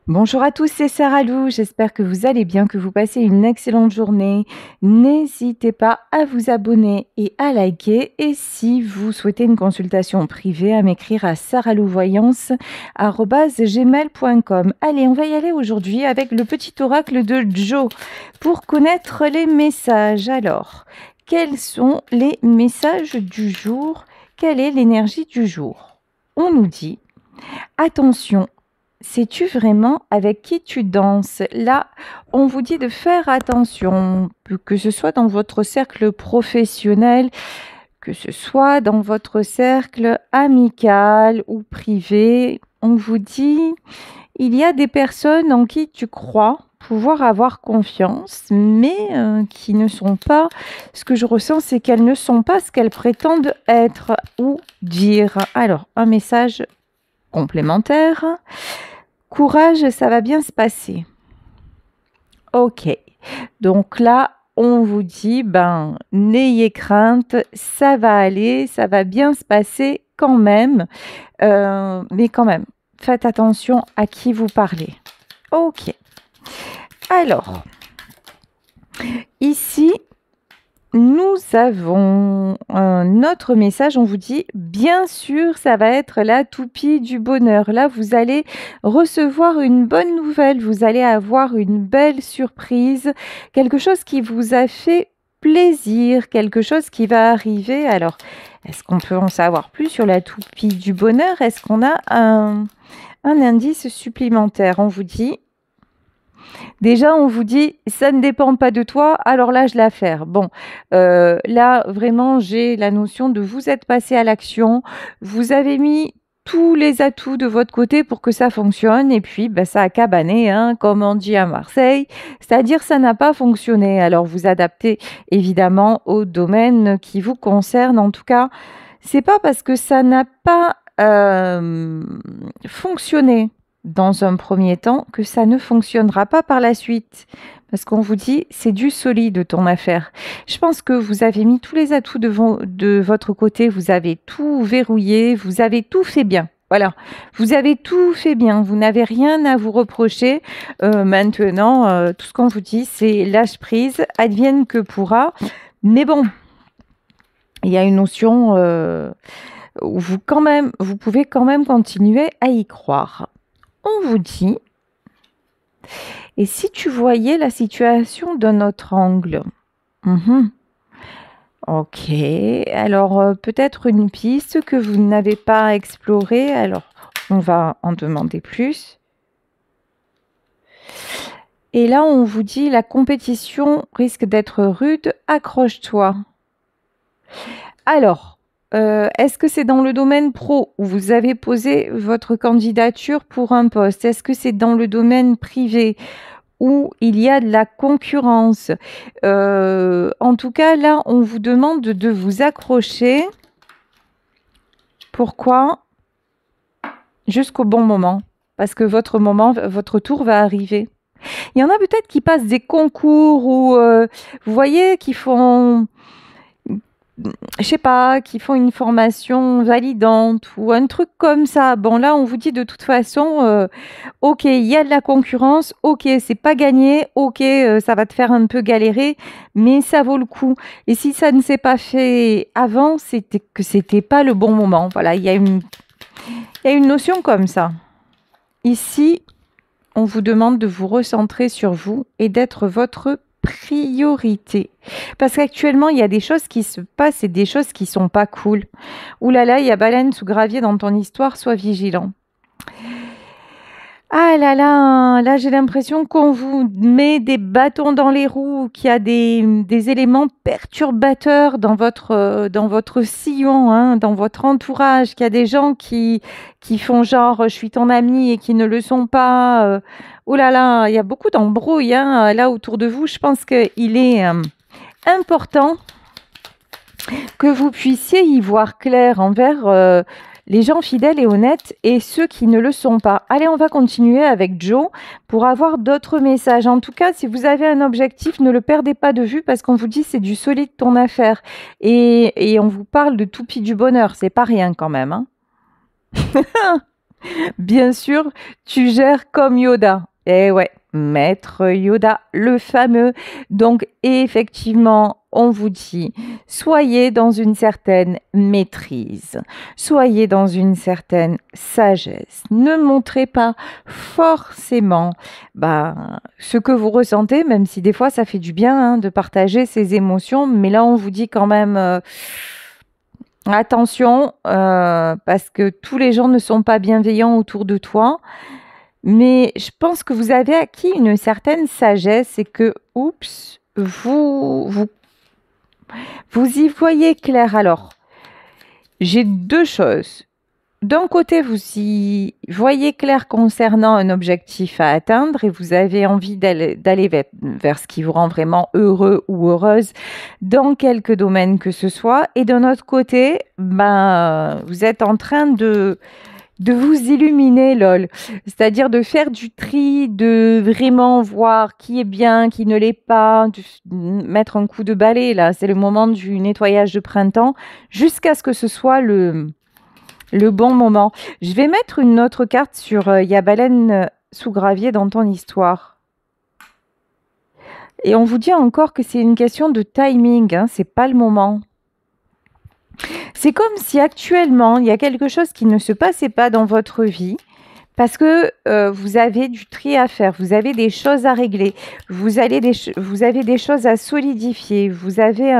Bonjour à tous, c'est Sarah Lou. J'espère que vous allez bien, que vous passez une excellente journée. N'hésitez pas à vous abonner et à liker. Et si vous souhaitez une consultation privée, à m'écrire à sarahlouvoyance@gmail.com. Allez, on va y aller aujourd'hui avec le petit oracle de Joe pour connaître les messages. Alors, quels sont les messages du jour? Quelle est l'énergie du jour? On nous dit, attention. Sais-tu vraiment avec qui tu danses? Là, on vous dit de faire attention, que ce soit dans votre cercle professionnel, que ce soit dans votre cercle amical ou privé. On vous dit, il y a des personnes en qui tu crois pouvoir avoir confiance, mais qui ne sont pas, ce que je ressens, c'est qu'elles ne sont pas ce qu'elles prétendent être ou dire. Alors, un message complémentaire. Courage, ça va bien se passer. Ok. Donc là, on vous dit, n'ayez crainte, ça va aller, ça va bien se passer quand même. Mais quand même, faites attention à qui vous parlez. Ok. Alors, ici, nous avons un autre message, on vous dit, bien sûr, ça va être la toupie du bonheur. Là, vous allez recevoir une bonne nouvelle, vous allez avoir une belle surprise, quelque chose qui vous a fait plaisir, quelque chose qui va arriver. Alors, est-ce qu'on peut en savoir plus sur la toupie du bonheur? Est-ce qu'on a un indice supplémentaire? On vous dit... Déjà, on vous dit, ça ne dépend pas de toi, alors lâche l'affaire. Bon, là, vraiment, j'ai la notion de vous êtes passé à l'action, vous avez mis tous les atouts de votre côté pour que ça fonctionne, et puis ça a cabané, hein, comme on dit à Marseille, c'est-à-dire ça n'a pas fonctionné. Alors, vous adaptez évidemment au domaine qui vous concerne. En tout cas, c'est pas parce que ça n'a pas fonctionné dans un premier temps que ça ne fonctionnera pas par la suite. Parce qu'on vous dit, c'est du solide ton affaire. Je pense que vous avez mis tous les atouts de votre côté, vous avez tout verrouillé, vous avez tout fait bien. Voilà, vous avez tout fait bien, vous n'avez rien à vous reprocher. Maintenant, tout ce qu'on vous dit, c'est lâche prise, advienne que pourra. Mais bon, il y a une notion où vous pouvez quand même continuer à y croire. On vous dit, et si tu voyais la situation d'un autre angle? Ok, alors peut-être une piste que vous n'avez pas explorée, alors on va en demander plus. Et là, on vous dit, la compétition risque d'être rude, accroche-toi. Alors, est-ce que c'est dans le domaine pro où vous avez posé votre candidature pour un poste? Est-ce que c'est dans le domaine privé où il y a de la concurrence? En tout cas, là, on vous demande de vous accrocher. Pourquoi? Jusqu'au bon moment. Parce que votre tour va arriver. Il y en a peut-être qui passent des concours ou, vous voyez, qui font... je sais pas, qui font une formation validante ou un truc comme ça. Bon, là, on vous dit de toute façon, ok, il y a de la concurrence, ok, c'est pas gagné, ok, ça va te faire un peu galérer, mais ça vaut le coup. Et si ça ne s'est pas fait avant, c'était que c'était pas le bon moment. Voilà, il y a une notion comme ça. Ici, on vous demande de vous recentrer sur vous et d'être votre priorité. Parce qu'actuellement, il y a des choses qui se passent et des choses qui sont pas cool. Ouh là là, il y a baleine sous gravier dans ton histoire, sois vigilant. Ah là là, là j'ai l'impression qu'on vous met des bâtons dans les roues, qu'il y a des éléments perturbateurs dans votre sillon, hein, dans votre entourage, qu'il y a des gens qui font genre je suis ton ami et qui ne le sont pas. Oh là là, il y a beaucoup d'embrouilles hein, là autour de vous. Je pense qu'il est important que vous puissiez y voir clair envers les gens fidèles et honnêtes et ceux qui ne le sont pas. Allez, on va continuer avec Joe pour avoir d'autres messages. En tout cas, si vous avez un objectif, ne le perdez pas de vue parce qu'on vous dit c'est du solide ton affaire. Et on vous parle de toupie du bonheur, c'est pas rien quand même. Hein. Bien sûr, tu gères comme Yoda. Eh ouais, maître Yoda, le fameux. Donc, effectivement, on vous dit, soyez dans une certaine maîtrise, soyez dans une certaine sagesse. Ne montrez pas forcément ce que vous ressentez, même si des fois ça fait du bien hein, de partager ses émotions. Mais là, on vous dit quand même... attention, parce que tous les gens ne sont pas bienveillants autour de toi. Mais je pense que vous avez acquis une certaine sagesse et que, oups, vous y voyez clair. Alors, j'ai deux choses. D'un côté, vous y voyez clair concernant un objectif à atteindre et vous avez envie d'aller vers ce qui vous rend vraiment heureux ou heureuse dans quelque domaine que ce soit. Et d'un autre côté, vous êtes en train de vous illuminer, lol. C'est-à-dire de faire du tri, de vraiment voir qui est bien, qui ne l'est pas, de mettre un coup de balai, là. C'est le moment du nettoyage de printemps, jusqu'à ce que ce soit le bon moment. Je vais mettre une autre carte sur y a baleine sous gravier dans ton histoire. Et on vous dit encore que c'est une question de timing, hein, c'est pas le moment. C'est comme si actuellement, il y a quelque chose qui ne se passait pas dans votre vie parce que vous avez du tri à faire, vous avez des choses à régler, vous avez des choses à solidifier, vous avez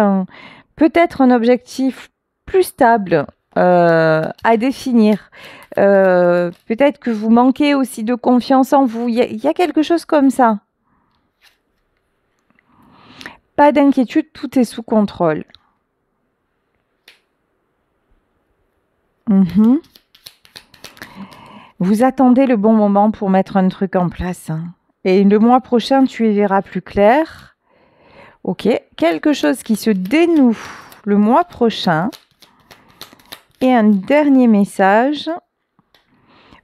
peut-être un objectif plus stable à définir. Peut-être que vous manquez aussi de confiance en vous. Il y a quelque chose comme ça. Pas d'inquiétude, tout est sous contrôle. Vous attendez le bon moment pour mettre un truc en place. Hein. Et le mois prochain, tu y verras plus clair. Ok, quelque chose qui se dénoue le mois prochain. Et un dernier message.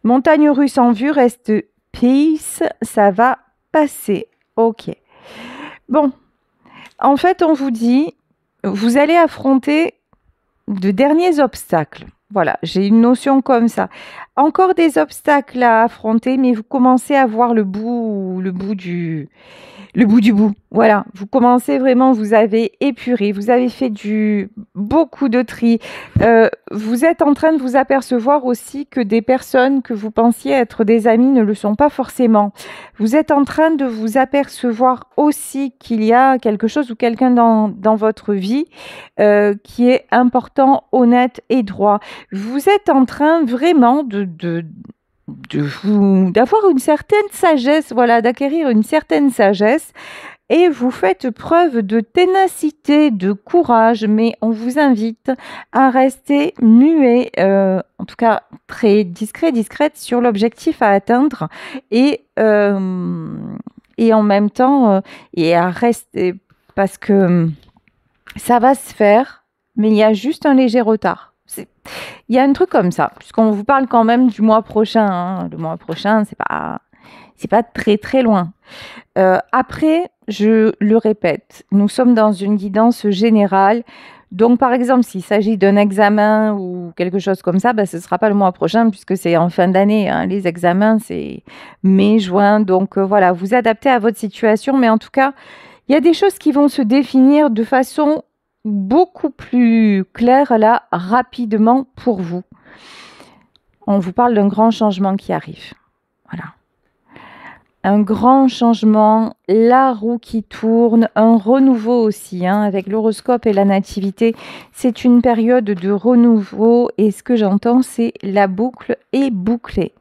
Montagne russe en vue, reste peace, ça va passer. Ok. Bon, en fait, on vous dit, vous allez affronter de derniers obstacles. Voilà, j'ai une notion comme ça. Encore des obstacles à affronter, mais vous commencez à voir le bout du bout. Voilà, vous commencez vraiment, vous avez épuré, vous avez fait beaucoup de tri. Vous êtes en train de vous apercevoir aussi que des personnes que vous pensiez être des amis ne le sont pas forcément. Vous êtes en train de vous apercevoir aussi qu'il y a quelque chose ou quelqu'un dans votre vie qui est important, honnête et droit. Vous êtes en train vraiment d'avoir une certaine sagesse, voilà, d'acquérir une certaine sagesse et vous faites preuve de ténacité, de courage, mais on vous invite à rester muet, en tout cas très discrète sur l'objectif à atteindre et en même temps et à rester parce que ça va se faire, mais il y a juste un léger retard. Il y a un truc comme ça, puisqu'on vous parle quand même du mois prochain. Hein. Le mois prochain, c'est pas très très loin. Après, je le répète, nous sommes dans une guidance générale. Donc, par exemple, s'il s'agit d'un examen ou quelque chose comme ça, ce ne sera pas le mois prochain puisque c'est en fin d'année. Hein. Les examens, c'est mai, juin. Donc, voilà, vous adaptez à votre situation. Mais en tout cas, il y a des choses qui vont se définir de façon beaucoup plus claire là, rapidement pour vous. On vous parle d'un grand changement qui arrive. Voilà. Un grand changement, la roue qui tourne, un renouveau aussi, hein, avec l'horoscope et la nativité. C'est une période de renouveau et ce que j'entends, c'est la boucle est bouclée.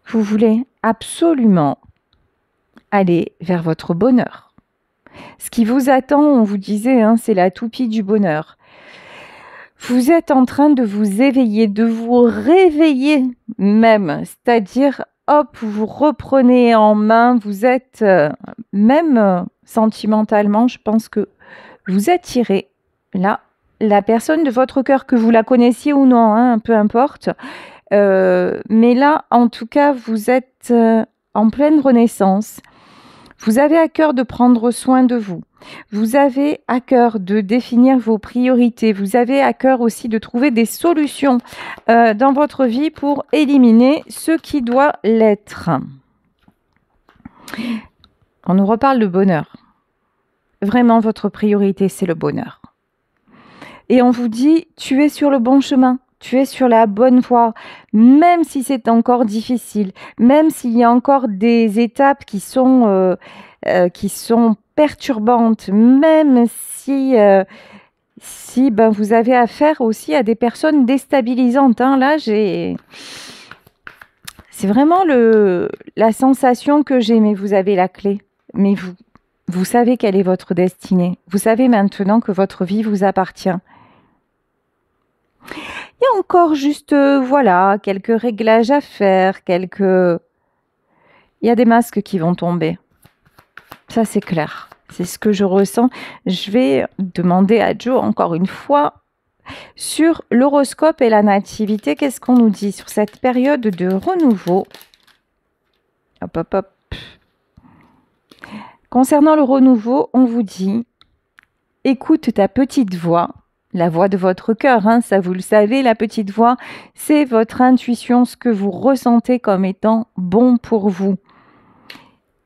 Vous voulez absolument aller vers votre bonheur. Ce qui vous attend, on vous disait, hein, c'est la toupie du bonheur. Vous êtes en train de vous éveiller, de vous réveiller même. C'est-à-dire, hop, vous reprenez en main, vous êtes même sentimentalement, je pense que vous attirez là la personne de votre cœur, que vous la connaissiez ou non, hein, peu importe. Mais là, en tout cas, vous êtes en pleine renaissance. Vous avez à cœur de prendre soin de vous. Vous avez à cœur de définir vos priorités. Vous avez à cœur aussi de trouver des solutions dans votre vie pour éliminer ce qui doit l'être. On nous reparle de bonheur. Vraiment, votre priorité, c'est le bonheur. Et on vous dit, tu es sur le bon chemin. Tu es sur la bonne voie, même si c'est encore difficile, même s'il y a encore des étapes qui sont perturbantes, même si vous avez affaire aussi à des personnes déstabilisantes. Hein. Là, c'est vraiment la sensation que j'ai, mais vous avez la clé. Mais vous savez quelle est votre destinée. Vous savez maintenant que votre vie vous appartient. Il y a encore juste, voilà, quelques réglages à faire, Il y a des masques qui vont tomber. Ça, c'est clair. C'est ce que je ressens. Je vais demander à Jo encore une fois sur l'horoscope et la nativité. Qu'est-ce qu'on nous dit sur cette période de renouveau? Hop, hop, hop. Concernant le renouveau, on vous dit, écoute ta petite voix. La voix de votre cœur, hein, ça vous le savez, la petite voix, c'est votre intuition, ce que vous ressentez comme étant bon pour vous.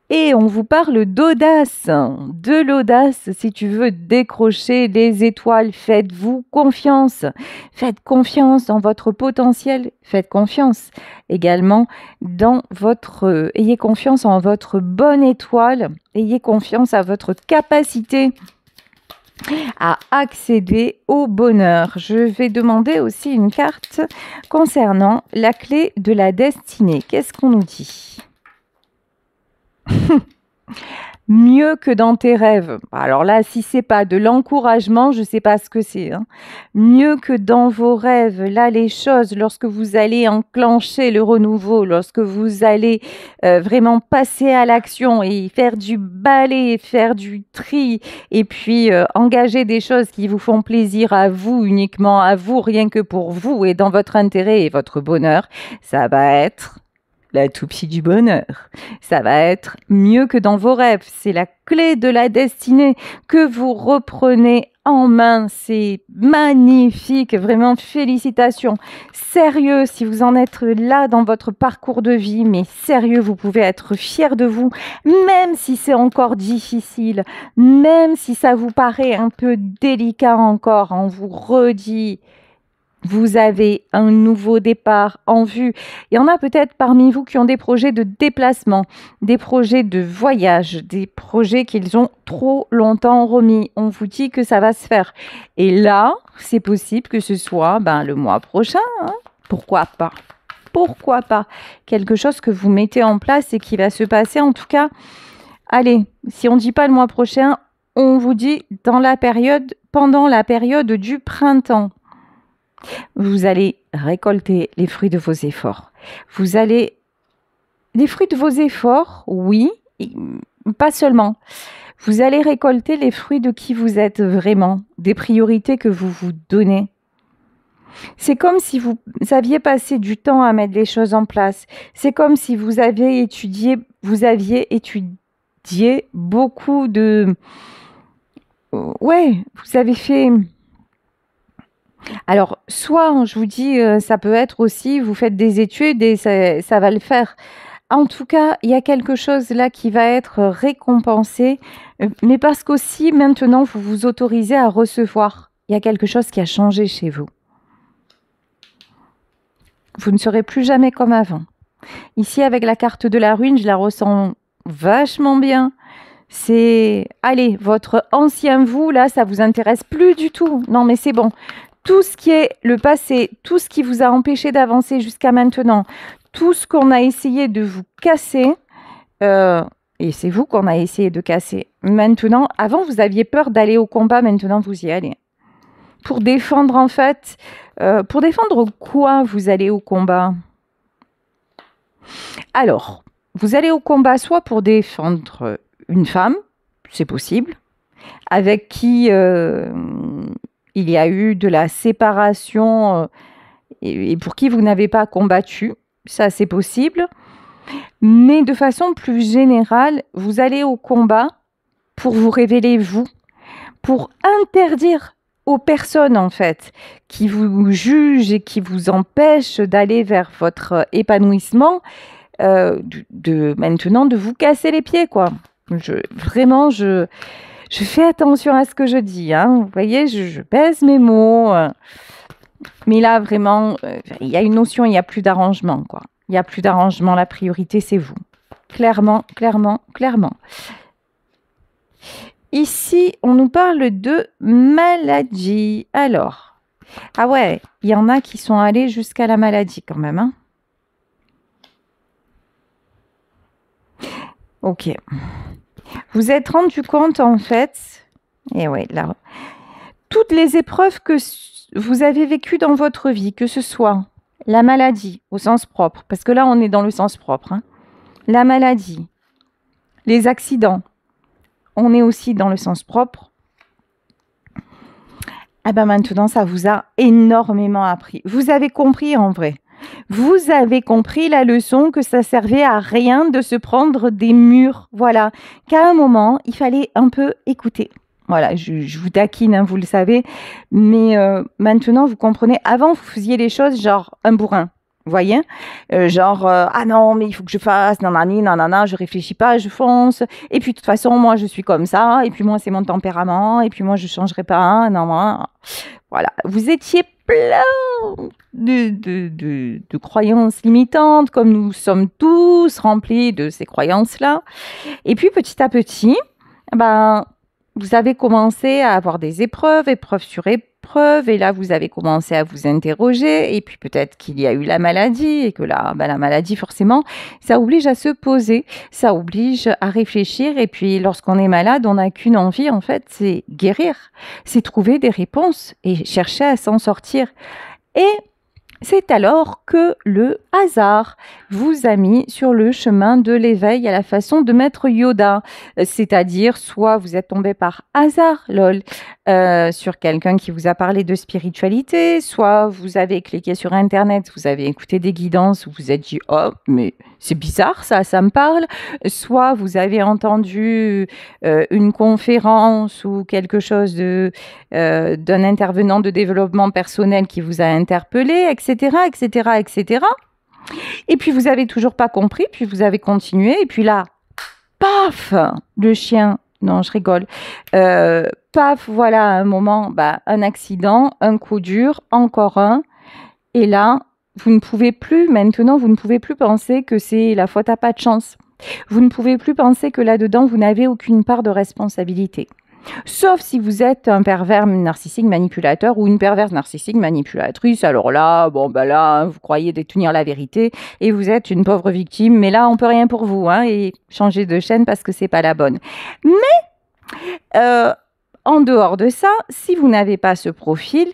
Et on vous parle d'audace, de l'audace, si tu veux décrocher les étoiles, faites-vous confiance. Faites confiance dans votre potentiel, faites confiance également dans ayez confiance en votre bonne étoile, ayez confiance à votre capacité à accéder au bonheur. Je vais demander aussi une carte concernant la clé de la destinée. Qu'est-ce qu'on nous dit? Mieux que dans tes rêves. Alors là, si c'est pas de l'encouragement, je sais pas ce que c'est. Hein. Mieux que dans vos rêves. Là, les choses, lorsque vous allez enclencher le renouveau, lorsque vous allez vraiment passer à l'action et faire du balai, faire du tri, et puis engager des choses qui vous font plaisir à vous, uniquement à vous, rien que pour vous et dans votre intérêt et votre bonheur, ça va être la toupie du bonheur. Ça va être mieux que dans vos rêves. C'est la clé de la destinée que vous reprenez en main. C'est magnifique. Vraiment, félicitations. Sérieux, si vous en êtes là dans votre parcours de vie, mais sérieux, vous pouvez être fiers de vous, même si c'est encore difficile, même si ça vous paraît un peu délicat encore. On vous redit, vous avez un nouveau départ en vue. Il y en a peut-être parmi vous qui ont des projets de déplacement, des projets de voyage, des projets qu'ils ont trop longtemps remis. On vous dit que ça va se faire. Et là, c'est possible que ce soit le mois prochain. Hein. Pourquoi pas? Pourquoi pas? Quelque chose que vous mettez en place et qui va se passer. En tout cas, allez, si on ne dit pas le mois prochain, on vous dit pendant la période du printemps. Vous allez récolter les fruits de vos efforts. Les fruits de vos efforts, oui, pas seulement. Vous allez récolter les fruits de qui vous êtes vraiment, des priorités que vous vous donnez. C'est comme si vous aviez passé du temps à mettre les choses en place. C'est comme si vous aviez étudié beaucoup de... Ouais, vous avez fait... Alors, soit, je vous dis, ça peut être aussi, vous faites des études et ça va le faire. En tout cas, il y a quelque chose là qui va être récompensé, mais parce qu'aussi, maintenant, vous vous autorisez à recevoir. Il y a quelque chose qui a changé chez vous. Vous ne serez plus jamais comme avant. Ici, avec la carte de la ruine, je la ressens vachement bien. C'est, allez, votre ancien vous, là, ça vous intéresse plus du tout. Non, mais c'est bon. Tout ce qui est le passé, tout ce qui vous a empêché d'avancer jusqu'à maintenant, tout ce qu'on a essayé de vous casser, et c'est vous qu'on a essayé de casser. Maintenant, avant, vous aviez peur d'aller au combat, maintenant, vous y allez. Pour défendre, en fait, pour défendre quoi vous allez au combat? Alors, vous allez au combat soit pour défendre une femme, c'est possible, avec qui il y a eu de la séparation et pour qui vous n'avez pas combattu, ça c'est possible. Mais de façon plus générale, vous allez au combat pour vous révéler vous, pour interdire aux personnes en fait qui vous jugent et qui vous empêchent d'aller vers votre épanouissement, maintenant de vous casser les pieds quoi. Vraiment, je fais attention à ce que je dis. Hein. Vous voyez, je pèse mes mots. Mais là, vraiment, il y a une notion, il n'y a plus d'arrangement, quoi. Il n'y a plus d'arrangement, la priorité, c'est vous. Clairement, clairement, clairement. Ici, on nous parle de maladie. Alors, ah ouais, il y en a qui sont allés jusqu'à la maladie quand même. Hein. Ok. Vous êtes rendu compte, en fait, et ouais, là, toutes les épreuves que vous avez vécues dans votre vie, que ce soit la maladie au sens propre, parce que là, on est dans le sens propre, hein, la maladie, les accidents, on est aussi dans le sens propre. Ah ben maintenant, ça vous a énormément appris. Vous avez compris en vrai. Vous avez compris la leçon que ça servait à rien de se prendre des murs. Voilà, qu'à un moment, il fallait un peu écouter. Voilà, je vous taquine, hein, vous le savez. Mais maintenant, vous comprenez. Avant, vous faisiez les choses genre un bourrin. Vous voyez, ah non, mais il faut que je fasse, nanani, nanana, je réfléchis pas, je fonce. Et puis, de toute façon, moi, je suis comme ça. Et puis, moi, c'est mon tempérament. Et puis, moi, je changerai pas. Non, non. Voilà, vous étiez plein de croyances limitantes, comme nous sommes tous remplis de ces croyances-là. Et puis, petit à petit, ben, vous avez commencé à avoir des épreuves sur épreuves, et là, vous avez commencé à vous interroger, et puis peut-être qu'il y a eu la maladie, et que là, ben, la maladie, forcément, ça oblige à se poser, ça oblige à réfléchir, et puis lorsqu'on est malade, on n'a qu'une envie, en fait, c'est guérir, c'est trouver des réponses, et chercher à s'en sortir. Et c'est alors que le hasard vous a mis sur le chemin de l'éveil à la façon de Maître Yoda. C'est-à-dire, soit vous êtes tombé par hasard, lol, sur quelqu'un qui vous a parlé de spiritualité, soit vous avez cliqué sur Internet, vous avez écouté des guidances, vous vous êtes dit « Oh, mais c'est bizarre, ça me parle », soit vous avez entendu une conférence ou quelque chose d'un intervenant de développement personnel qui vous a interpellé, etc., etc., etc. Et puis, vous n'avez toujours pas compris, puis vous avez continué, et puis là, paf, le chien, non, je rigole, paf, voilà, à un moment, bah, un accident, un coup dur, encore un, et là, vous ne pouvez plus, maintenant, vous ne pouvez plus penser que c'est la faute à pas de chance. Vous ne pouvez plus penser que là-dedans, vous n'avez aucune part de responsabilité. Sauf si vous êtes un pervers narcissique manipulateur ou une perverse narcissique manipulatrice. Alors là, bon, ben là, vous croyez détenir la vérité et vous êtes une pauvre victime. Mais là, on peut rien pour vous, hein, et changer de chaîne parce que c'est pas la bonne. Mais en dehors de ça, si vous n'avez pas ce profil,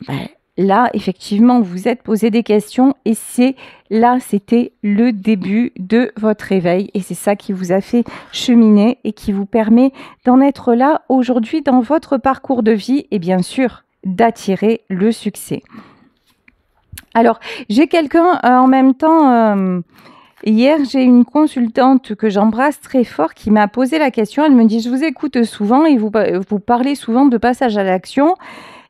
ben, là, effectivement, vous vous êtes posé des questions et c'était le début de votre réveil et c'est ça qui vous a fait cheminer et qui vous permet d'en être là aujourd'hui dans votre parcours de vie et bien sûr d'attirer le succès. Alors, j'ai quelqu'un en même temps... Hier, j'ai une consultante que j'embrasse très fort qui m'a posé la question. Elle me dit, je vous écoute souvent et vous parlez souvent de passage à l'action.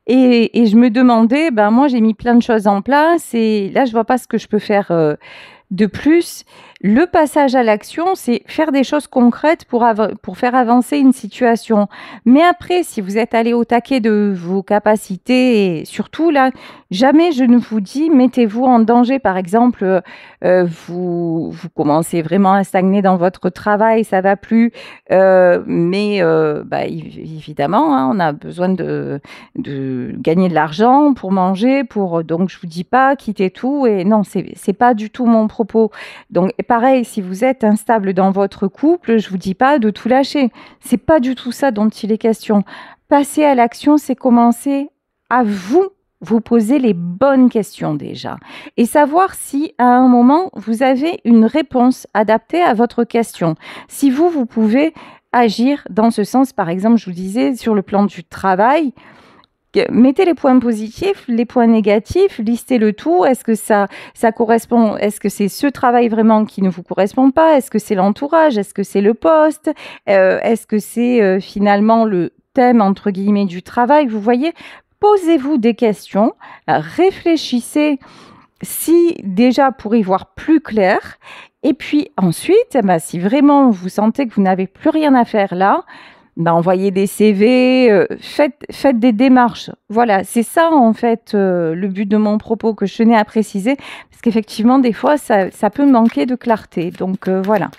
Et je me demandais, ben moi j'ai mis plein de choses en place et là je vois pas ce que je peux faire de plus. Le passage à l'action, c'est faire des choses concrètes pour faire avancer une situation. Mais après, si vous êtes allé au taquet de vos capacités, et surtout là, jamais je ne vous dis mettez-vous en danger. Par exemple, vous commencez vraiment à stagner dans votre travail, ça va plus. Mais bah, évidemment, hein, on a besoin de gagner de l'argent pour manger, donc je vous dis pas quitter tout. Et non, c'est pas du tout mon propos. Donc pareil, si vous êtes instable dans votre couple, je vous dis pas de tout lâcher. C'est pas du tout ça dont il est question. Passer à l'action, c'est commencer à vous poser les bonnes questions déjà et savoir si à un moment vous avez une réponse adaptée à votre question. Si vous pouvez agir dans ce sens, par exemple, je vous disais sur le plan du travail, Mettez les points positifs, les points négatifs, listez le tout. Est-ce que ça correspond? Est-ce que c'est ce travail vraiment qui ne vous correspond pas? Est-ce que c'est l'entourage? Est-ce que c'est le poste? Est-ce que c'est finalement le thème entre guillemets du travail? Vous voyez, posez-vous des questions, réfléchissez si déjà pour y voir plus clair. Et puis ensuite, si vraiment vous sentez que vous n'avez plus rien à faire là, envoyez des CV, faites des démarches. Voilà, c'est ça en fait le but de mon propos que je tenais à préciser, parce qu'effectivement des fois ça peut manquer de clarté. Donc voilà.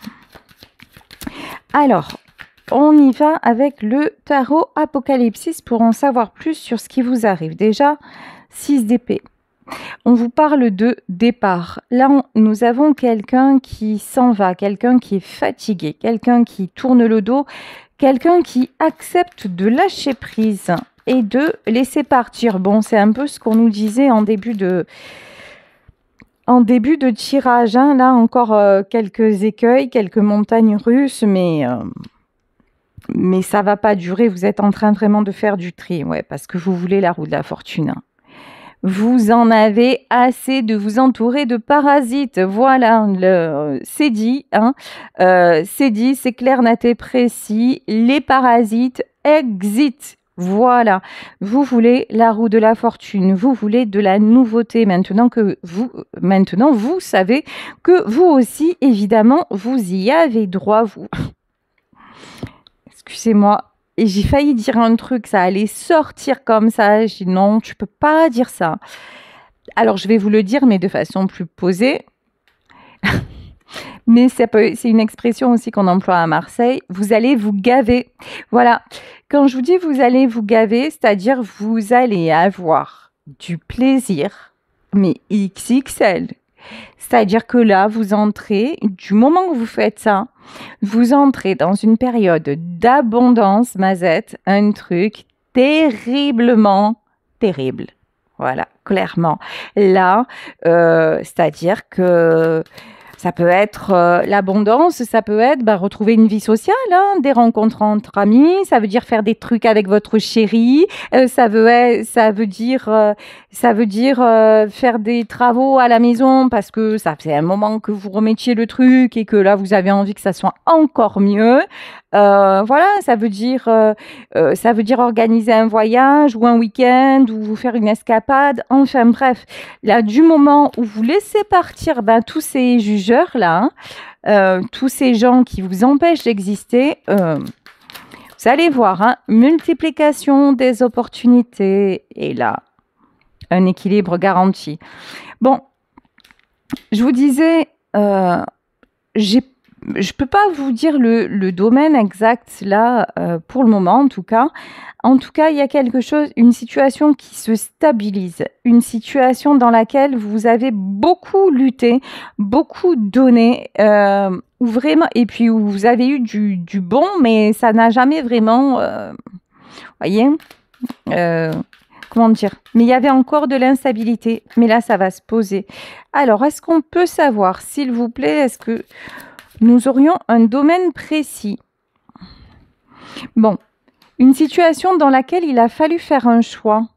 Alors, on y va avec le tarot Apocalypsis pour en savoir plus sur ce qui vous arrive. Déjà, 6 d'épée. On vous parle de départ. Là, nous avons quelqu'un qui s'en va, quelqu'un qui est fatigué, quelqu'un qui tourne le dos, quelqu'un qui accepte de lâcher prise et de laisser partir. Bon, c'est un peu ce qu'on nous disait en début de tirage. Hein. Là, encore quelques écueils, quelques montagnes russes, mais ça va pas durer. Vous êtes en train vraiment de faire du tri, ouais, parce que vous voulez la roue de la fortune. Hein. Vous en avez assez de vous entourer de parasites. Voilà, c'est dit. Hein. C'est dit, c'est clair, net et précis. Les parasites, exit. Voilà. Vous voulez la roue de la fortune. Vous voulez de la nouveauté. Maintenant, vous savez que vous aussi, évidemment, vous y avez droit. Vous. Excusez-moi. Et j'ai failli dire un truc, ça allait sortir comme ça. J'ai dit non, tu peux pas dire ça. Alors, je vais vous le dire, mais de façon plus posée. Mais c'est une expression aussi qu'on emploie à Marseille. Vous allez vous gaver. Voilà. Quand je vous dis vous allez vous gaver, c'est-à-dire vous allez avoir du plaisir, mais XXL. C'est-à-dire que là, vous entrez, du moment que vous faites ça, vous entrez dans une période d'abondance, Mazette, un truc terriblement terrible. Voilà, clairement. Là, c'est-à-dire que ça peut être l'abondance, ça peut être retrouver une vie sociale, hein, des rencontres entre amis, ça veut dire faire des trucs avec votre chéri, ça veut dire faire des travaux à la maison parce que ça fait un moment que vous remettiez le truc et que là vous avez envie que ça soit encore mieux. Voilà, ça veut dire organiser un voyage ou un week-end ou vous faire une escapade. Enfin bref, là du moment où vous laissez partir tous ces jugeurs là, tous ces gens qui vous empêchent d'exister, vous allez voir, hein, multiplication des opportunités et là, un équilibre garanti. Bon, je vous disais, je peux pas vous dire le domaine exact là pour le moment en tout cas. En tout cas, il y a quelque chose, une situation qui se stabilise, une situation dans laquelle vous avez beaucoup lutté, beaucoup donné, où vraiment, et puis où vous avez eu du bon, mais ça n'a jamais vraiment, voyez, comment dire, mais il y avait encore de l'instabilité, mais là ça va se poser. Alors, est-ce qu'on peut savoir, s'il vous plaît, est-ce que nous aurions un domaine précis? Bon, une situation dans laquelle il a fallu faire un choix.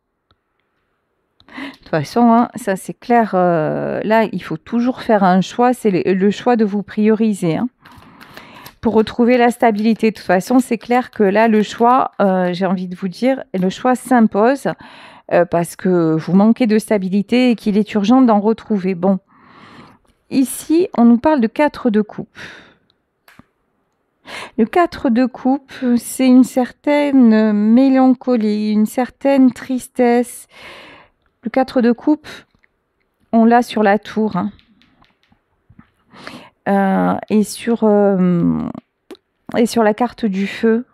De toute façon, hein, ça c'est clair, là il faut toujours faire un choix, c'est le choix de vous prioriser. Hein. Pour retrouver la stabilité, de toute façon, c'est clair que là le choix, j'ai envie de vous dire, le choix s'impose parce que vous manquez de stabilité et qu'il est urgent d'en retrouver. Bon. Ici, on nous parle de 4 de coupe. Le 4 de coupe, c'est une certaine mélancolie, une certaine tristesse. Le 4 de coupe, on l'a sur la tour. Hein. Et sur la carte du feu.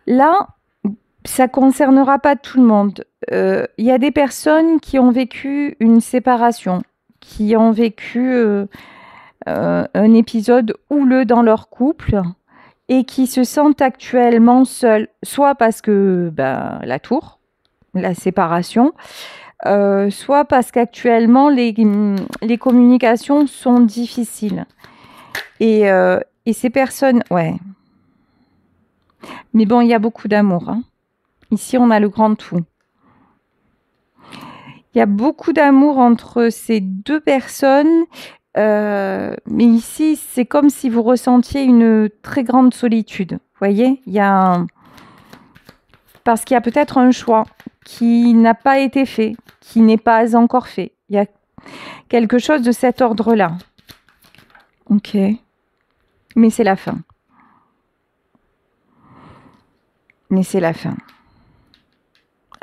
Là, ça ne concernera pas tout le monde. Il y a des personnes qui ont vécu une séparation, qui ont vécu un épisode houleux dans leur couple et qui se sentent actuellement seuls, soit parce que la tour, la séparation, soit parce qu'actuellement les communications sont difficiles. Et ces personnes, ouais. Mais bon, il y a beaucoup d'amour. Hein. Ici, on a le grand tout. Il y a beaucoup d'amour entre ces deux personnes, mais ici, c'est comme si vous ressentiez une très grande solitude. Vous voyez, il y a parce qu'il y a peut-être un choix qui n'a pas été fait, qui n'est pas encore fait. Il y a quelque chose de cet ordre-là. Ok. Mais c'est la fin. Mais c'est la fin.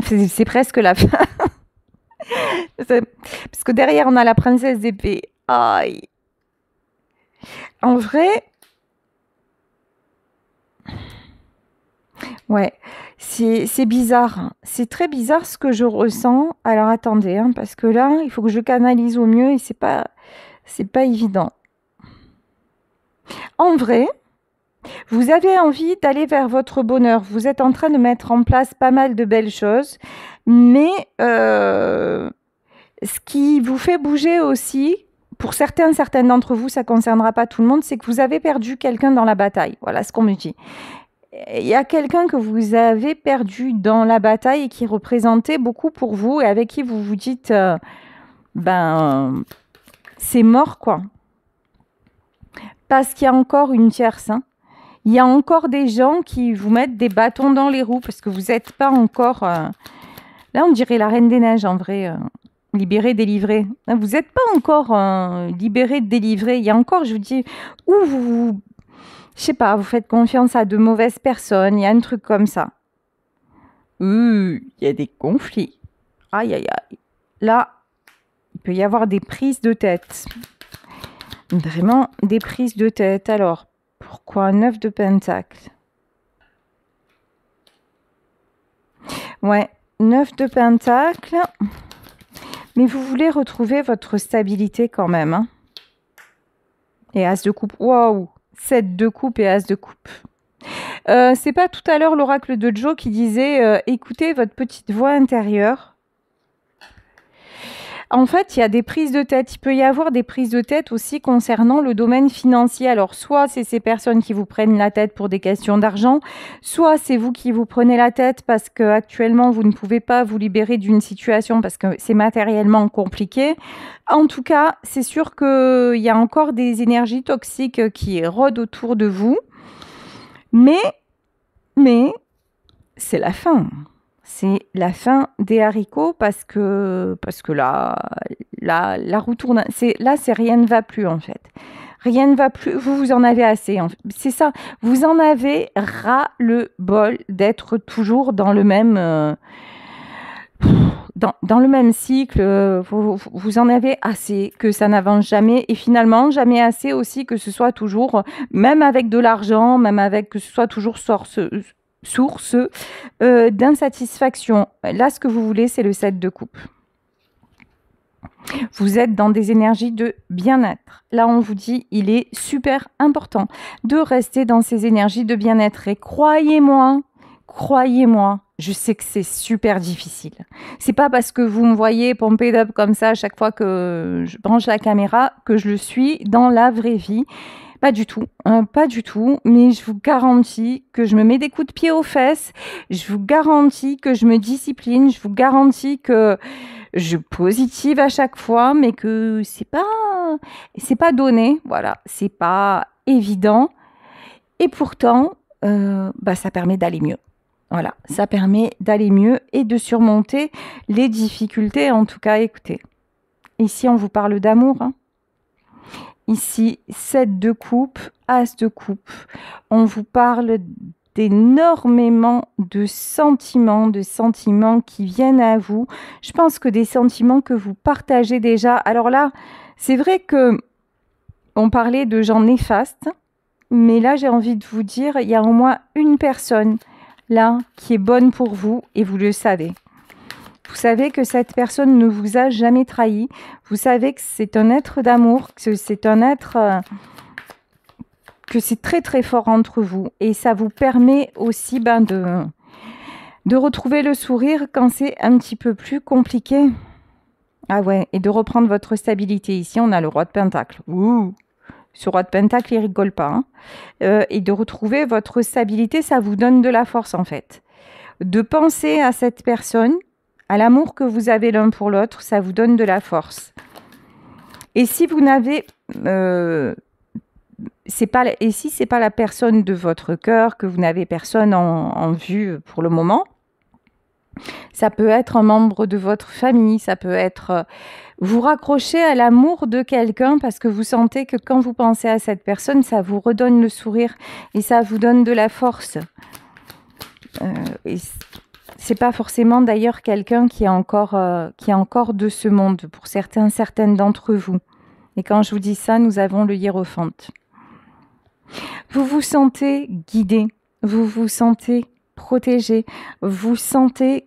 C'est presque la fin. Parce que derrière, on a la princesse d'épée. Aïe. En vrai, ouais, c'est bizarre. C'est très bizarre ce que je ressens. Alors attendez, hein, parce que là, il faut que je canalise au mieux et c'est pas évident. En vrai, vous avez envie d'aller vers votre bonheur. Vous êtes en train de mettre en place pas mal de belles choses, mais ce qui vous fait bouger aussi, pour certains d'entre vous, ça ne concernera pas tout le monde, c'est que vous avez perdu quelqu'un dans la bataille. Voilà ce qu'on me dit. Il y a quelqu'un que vous avez perdu dans la bataille et qui représentait beaucoup pour vous et avec qui vous vous dites, ben, c'est mort, quoi. Parce qu'il y a encore une tierce, hein. Il y a encore des gens qui vous mettent des bâtons dans les roues parce que vous n'êtes pas encore... là, on dirait la Reine des Neiges, en vrai. Libéré, délivré. Vous n'êtes pas encore libéré, délivré. Il y a encore, je vous dis, où vous... Je sais pas, vous faites confiance à de mauvaises personnes. Il y a un truc comme ça. Il y a des conflits. Aïe, aïe, aïe. Là, il peut y avoir des prises de tête. Vraiment, des prises de tête. Alors, pourquoi 9 de Pentacle? Ouais, 9 de Pentacle. Mais vous voulez retrouver votre stabilité quand même. Hein. Et As de coupe. Waouh! 7 de coupe et As de coupe. C'est pas tout à l'heure l'oracle de Joe qui disait écoutez votre petite voix intérieure. En fait, il y a des prises de tête. Il peut y avoir des prises de tête aussi concernant le domaine financier. Alors, soit c'est ces personnes qui vous prennent la tête pour des questions d'argent, soit c'est vous qui vous prenez la tête parce qu'actuellement, vous ne pouvez pas vous libérer d'une situation parce que c'est matériellement compliqué. En tout cas, c'est sûr qu'il y a encore des énergies toxiques qui rôdent autour de vous. Mais c'est la fin. C'est la fin des haricots parce que là, la roue tourne. Là, rien ne va plus en fait. Rien ne va plus. Vous en avez assez. C'est ça. Vous en avez ras le bol d'être toujours dans le même dans le même cycle. Vous en avez assez que ça n'avance jamais et finalement jamais assez aussi que ce soit toujours, même avec de l'argent, même avec que ce soit toujours source d'insatisfaction. Là, ce que vous voulez, c'est le 7 de coupe. Vous êtes dans des énergies de bien-être. Là, on vous dit, il est super important de rester dans ces énergies de bien-être. Et croyez-moi, je sais que c'est super difficile. C'est pas parce que vous me voyez pomper up comme ça à chaque fois que je branche la caméra que je le suis dans la vraie vie. Pas du tout, pas du tout, mais je vous garantis que je me mets des coups de pied aux fesses, je vous garantis que je me discipline, je vous garantis que je positive à chaque fois, mais que c'est pas donné, voilà, c'est pas évident, et pourtant, ça permet d'aller mieux. Voilà, ça permet d'aller mieux et de surmonter les difficultés, en tout cas, écoutez. Ici, on vous parle d'amour, hein. Ici, 7 de coupe, As de coupe. On vous parle d'énormément de sentiments qui viennent à vous. Je pense que des sentiments que vous partagez déjà. Alors là, c'est vrai que on parlait de gens néfastes, mais là, j'ai envie de vous dire, il y a au moins une personne là qui est bonne pour vous et vous le savez. Vous savez que cette personne ne vous a jamais trahi. Vous savez que c'est un être d'amour, que c'est un être... que c'est très très fort entre vous. Et ça vous permet aussi de retrouver le sourire quand c'est un petit peu plus compliqué. Ah ouais, et de reprendre votre stabilité. Ici, on a le roi de Pentacle. Ouh, ce roi de Pentacle, il rigole pas. Hein. Et de retrouver votre stabilité, ça vous donne de la force en fait. de penser à cette personne, à l'amour que vous avez l'un pour l'autre, ça vous donne de la force. Et si vous n'avez... et si ce n'est pas la personne de votre cœur, que vous n'avez personne en vue pour le moment, ça peut être un membre de votre famille, ça peut être vous raccrocher à l'amour de quelqu'un parce que vous sentez que quand vous pensez à cette personne, ça vous redonne le sourire et ça vous donne de la force. Et c'est pas forcément d'ailleurs quelqu'un qui est encore de ce monde, pour certaines d'entre vous. Et quand je vous dis ça, nous avons le hiérophante. Vous vous sentez guidé, vous vous sentez protégé, vous sentez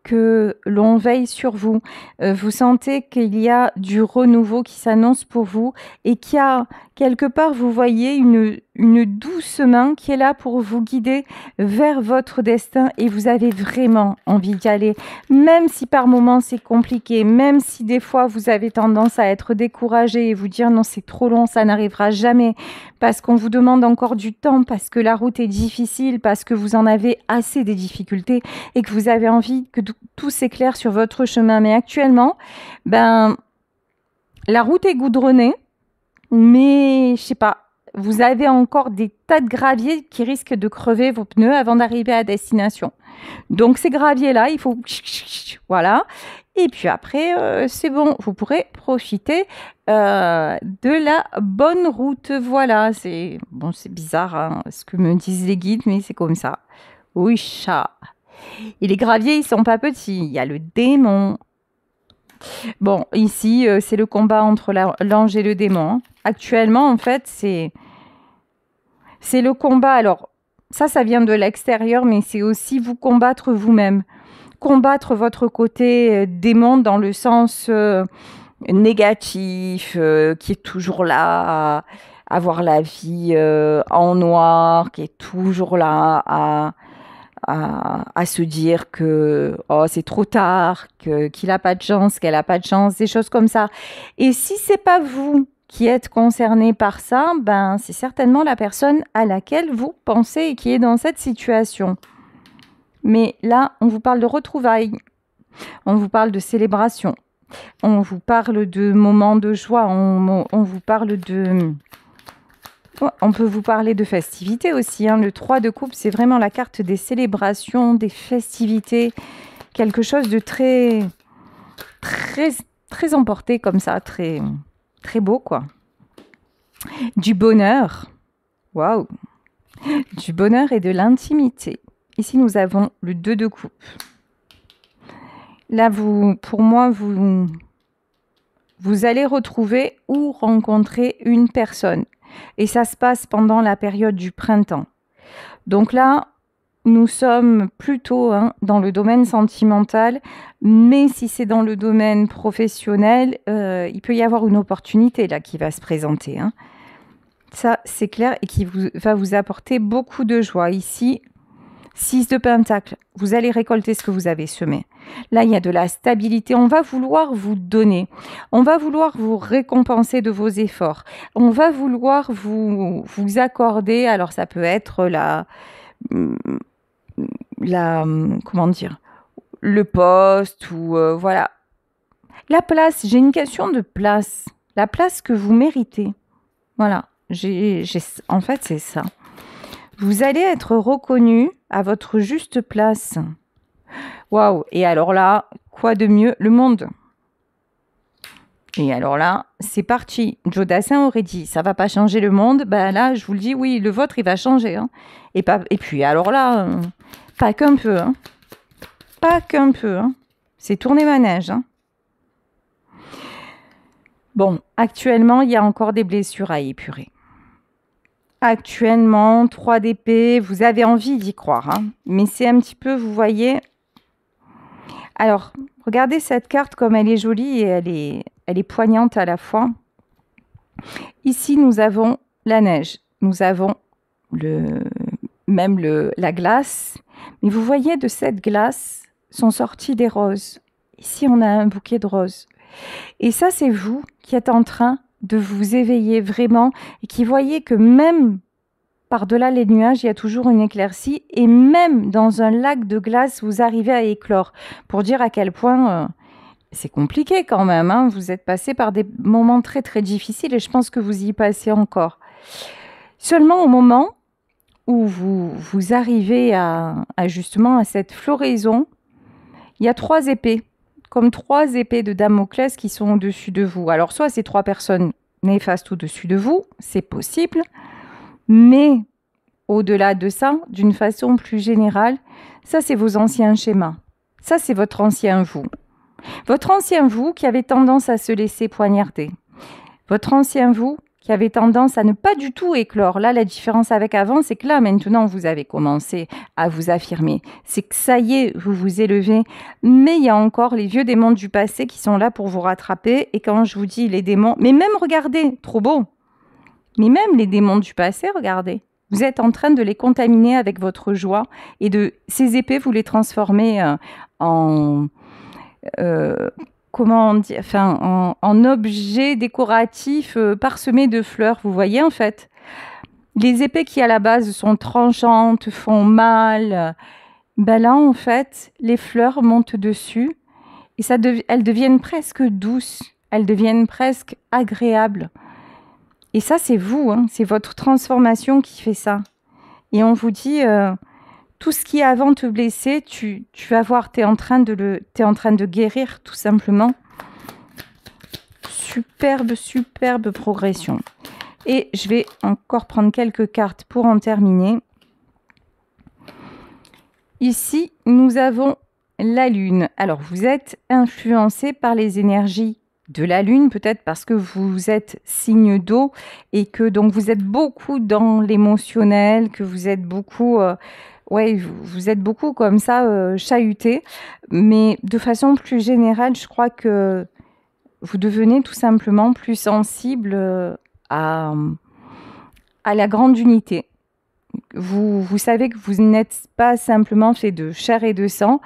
que l'on veille sur vous, vous sentez qu'il y a du renouveau qui s'annonce pour vous et qu'il y a quelque part, vous voyez une douce main qui est là pour vous guider vers votre destin et vous avez vraiment envie d'y aller, même si par moments c'est compliqué, même si des fois vous avez tendance à être découragé et vous dire non c'est trop long, ça n'arrivera jamais, parce qu'on vous demande encore du temps, parce que la route est difficile, parce que vous en avez assez des difficultés et que vous avez envie que tout s'éclaire sur votre chemin. Mais actuellement, la route est goudronnée, mais je sais pas, vous avez encore des tas de graviers qui risquent de crever vos pneus avant d'arriver à destination. Donc ces graviers-là, il faut... Voilà. Et puis après, c'est bon, vous pourrez profiter de la bonne route. Voilà, c'est bizarre hein, ce que me disent les guides, mais c'est comme ça. Oui, chat. Et les graviers, ils sont pas petits. Il y a le démon. Bon, ici, c'est le combat entre l'ange et le démon. Actuellement, en fait, c'est le combat. Alors, ça vient de l'extérieur, mais c'est aussi vous combattre vous-même. Combattre votre côté démon dans le sens négatif, qui est toujours là à voir la vie en noir, qui est toujours là à se dire que oh, c'est trop tard, qu'il n'a pas de chance, qu'elle n'a pas de chance, des choses comme ça. Et si c'est pas vous qui êtes concerné par ça, c'est certainement la personne à laquelle vous pensez et qui est dans cette situation. Mais là, on vous parle de retrouvailles, on vous parle de célébration, on vous parle de moments de joie, on vous parle de... On peut vous parler de festivités aussi. Hein. Le 3 de coupe, c'est vraiment la carte des célébrations, des festivités, quelque chose de très, très, très emporté comme ça, très, très beau quoi. Du bonheur, waouh, du bonheur et de l'intimité. Ici, nous avons le 2 de coupe. Là, pour moi, vous allez retrouver ou rencontrer une personne. Et ça se passe pendant la période du printemps. Donc là, nous sommes plutôt dans le domaine sentimental, mais si c'est dans le domaine professionnel, il peut y avoir une opportunité là qui va se présenter. Hein. Ça, c'est clair et qui va vous apporter beaucoup de joie. Ici, 6 de Pentacle, vous allez récolter ce que vous avez semé. Là, il y a de la stabilité. On va vouloir vous donner. On va vouloir vous récompenser de vos efforts. On va vouloir vous accorder. Alors, ça peut être comment dire, le poste ou voilà. La place, j'ai une question de place. La place que vous méritez. Voilà. En fait, c'est ça. Vous allez être reconnu à votre juste place. Waouh! Et alors là, quoi de mieux? Le monde. Et alors là, c'est parti. Joe Dassin aurait dit, ça va pas changer le monde. Là, je vous le dis, oui, le vôtre, il va changer. Hein. Et puis, alors là, pas qu'un peu. Hein. Pas qu'un peu. Hein. C'est tourner manège. Hein. Bon, actuellement, il y a encore des blessures à épurer. Actuellement, 3 d'épée, vous avez envie d'y croire. Hein. Mais c'est un petit peu, vous voyez... Alors, regardez cette carte comme elle est jolie et elle est poignante à la fois. Ici, nous avons la neige. Nous avons la glace. Mais vous voyez, de cette glace sont sortis des roses. Ici, on a un bouquet de roses. Et ça, c'est vous qui êtes en train de vous éveiller vraiment et qui voyez que même par-delà les nuages, il y a toujours une éclaircie. Et même dans un lac de glace, vous arrivez à éclore. Pour dire à quel point c'est compliqué quand même, hein. Vous êtes passé par des moments très très difficiles et je pense que vous y passez encore. Seulement au moment où vous arrivez justement à cette floraison, il y a 3 épées, comme 3 épées de Damoclès qui sont au-dessus de vous. Alors soit ces 3 personnes néfastes au-dessus de vous, c'est possible, mais au-delà de ça, d'une façon plus générale, ça c'est vos anciens schémas. Ça c'est votre ancien vous. Votre ancien vous qui avait tendance à se laisser poignarder. Votre ancien vous qui avait tendance à ne pas du tout éclore. Là, la différence avec avant, c'est que là, maintenant, vous avez commencé à vous affirmer. C'est que ça y est, vous vous élevez. Mais il y a encore les vieux démons du passé qui sont là pour vous rattraper. Et quand je vous dis les démons, mais même, regardez, trop beau. Mais même les démons du passé, regardez. Vous êtes en train de les contaminer avec votre joie. Et de ces épées, vous les transformez en objet décoratif parsemé de fleurs. Vous voyez, en fait, les épées qui à la base sont tranchantes, font mal, ben là en fait les fleurs montent dessus et elles deviennent presque douces, elles deviennent presque agréables. Et ça c'est vous, hein, c'est votre transformation qui fait ça. Et on vous dit tout ce qui avant te blessait, tu vas voir, t'es en train de guérir tout simplement. Superbe, superbe progression. Et je vais encore prendre quelques cartes pour en terminer. Ici, nous avons la Lune. Alors, vous êtes influencé par les énergies de la Lune, peut-être parce que vous êtes signe d'eau et que donc vous êtes beaucoup dans l'émotionnel, que vous êtes beaucoup... vous êtes beaucoup comme ça, chahuté. Mais de façon plus générale, je crois que vous devenez tout simplement plus sensible à la grande unité. Vous savez que vous n'êtes pas simplement fait de chair et de sang.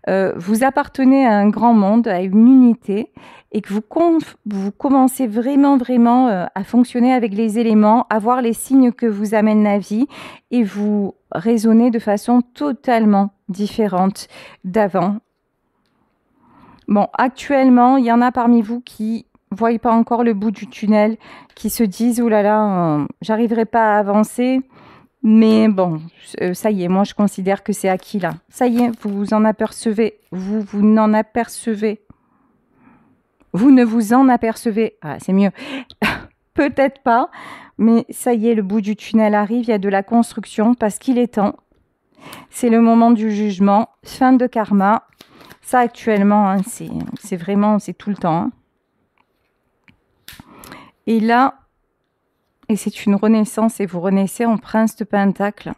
Vous appartenez à un grand monde, à une unité, et que vous commencez vraiment, vraiment à fonctionner avec les éléments, à voir les signes que vous amène la vie, et vous raisonnez de façon totalement différente d'avant. Bon, actuellement, il y en a parmi vous qui ne voient pas encore le bout du tunnel, qui se disent « Ouh là là, j'arriverai pas à avancer ». Mais bon, ça y est, moi je considère que c'est acquis là. Ça y est, vous vous en apercevez. Vous n'en apercevez. Vous ne vous en apercevez. Ah, c'est mieux. Peut-être pas, mais ça y est, le bout du tunnel arrive. Il y a de la construction parce qu'il est temps. C'est le moment du jugement. Fin de karma. Ça actuellement, hein, c'est vraiment, c'est tout le temps. Hein. Et là... Et c'est une renaissance et vous renaissez en prince de Pentacle.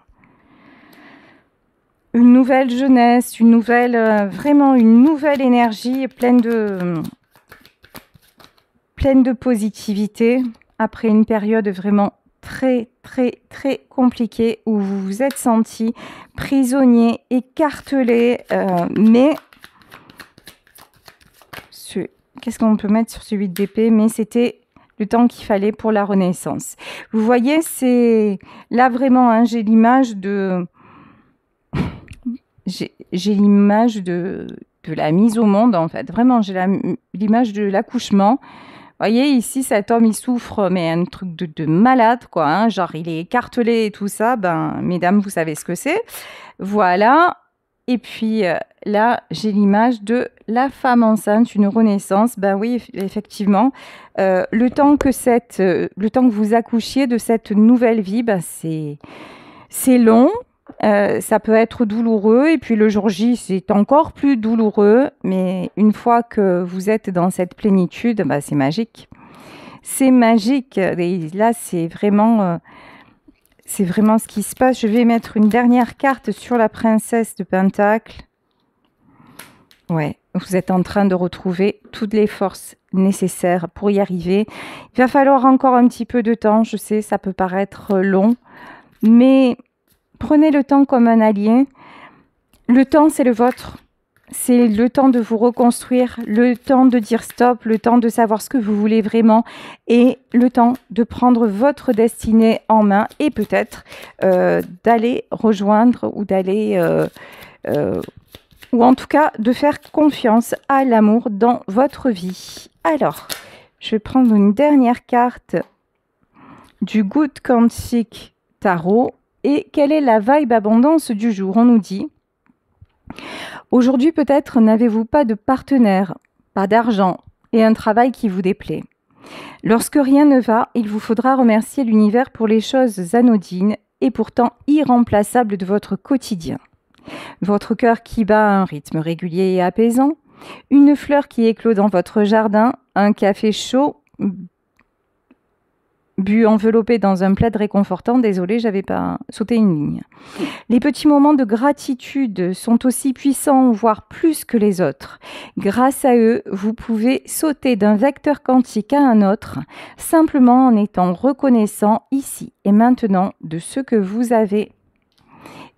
Une nouvelle jeunesse, vraiment une nouvelle énergie pleine de positivité après une période vraiment très, très, très compliquée où vous vous êtes senti prisonnier, écartelé, mais qu'est-ce qu'on peut mettre sur ce 8 d'épée? Mais c'était le temps qu'il fallait pour la renaissance. Vous voyez, c'est là vraiment, hein, j'ai l'image de la mise au monde en fait. Vraiment, j'ai l'image de l'accouchement. Vous voyez, ici, cet homme, il souffre, mais un truc de malade, quoi. Hein, genre, il est écartelé et tout ça. Ben, mesdames, vous savez ce que c'est. Voilà. Et puis là, j'ai l'image de la femme enceinte, une renaissance. Ben oui, effectivement, le temps que vous accouchiez de cette nouvelle vie, ben c'est long. Ça peut être douloureux. Et puis le jour J, c'est encore plus douloureux. Mais une fois que vous êtes dans cette plénitude, ben c'est magique. C'est magique. Et là, c'est vraiment ce qui se passe. Je vais mettre une dernière carte sur la princesse de Pentacle. Ouais, vous êtes en train de retrouver toutes les forces nécessaires pour y arriver. Il va falloir encore un petit peu de temps. Je sais, ça peut paraître long. Mais prenez le temps comme un allié. Le temps, c'est le vôtre. c'est le temps de vous reconstruire, le temps de dire stop, le temps de savoir ce que vous voulez vraiment et le temps de prendre votre destinée en main et peut-être d'aller rejoindre ou d'aller... ou en tout cas de faire confiance à l'amour dans votre vie. Alors, je vais prendre une dernière carte du Good Quantic Tarot. Et quelle est la vibe abondance du jour? On nous dit, aujourd'hui peut-être n'avez-vous pas de partenaire, pas d'argent et un travail qui vous déplaît. Lorsque rien ne va, il vous faudra remercier l'univers pour les choses anodines et pourtant irremplaçables de votre quotidien. Votre cœur qui bat à un rythme régulier et apaisant, une fleur qui éclot dans votre jardin, un café chaud bu enveloppé dans un plaid réconfortant. Désolée, j'avais pas sauté une ligne. Les petits moments de gratitude sont aussi puissants, voire plus que les autres. Grâce à eux, vous pouvez sauter d'un vecteur quantique à un autre, simplement en étant reconnaissant ici et maintenant de ce que vous avez.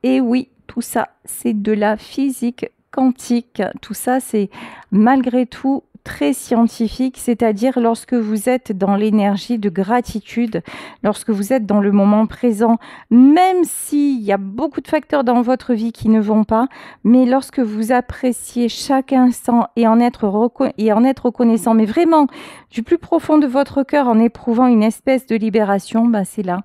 Et oui, tout ça, c'est de la physique quantique. Tout ça, c'est malgré tout très scientifique, c'est-à-dire lorsque vous êtes dans l'énergie de gratitude, lorsque vous êtes dans le moment présent, même s'il y a beaucoup de facteurs dans votre vie qui ne vont pas, mais lorsque vous appréciez chaque instant et en être reconnaissant, mais vraiment du plus profond de votre cœur en éprouvant une espèce de libération, ben c'est là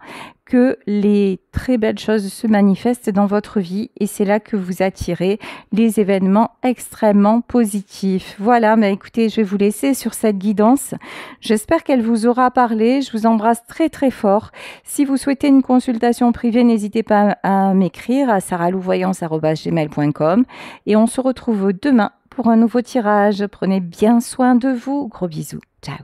que les très belles choses se manifestent dans votre vie et c'est là que vous attirez les événements extrêmement positifs. Voilà, mais écoutez, je vais vous laisser sur cette guidance. J'espère qu'elle vous aura parlé. Je vous embrasse très très fort. Si vous souhaitez une consultation privée, n'hésitez pas à m'écrire à saralouvoyance@gmail.com et on se retrouve demain pour un nouveau tirage. Prenez bien soin de vous. Gros bisous. Ciao.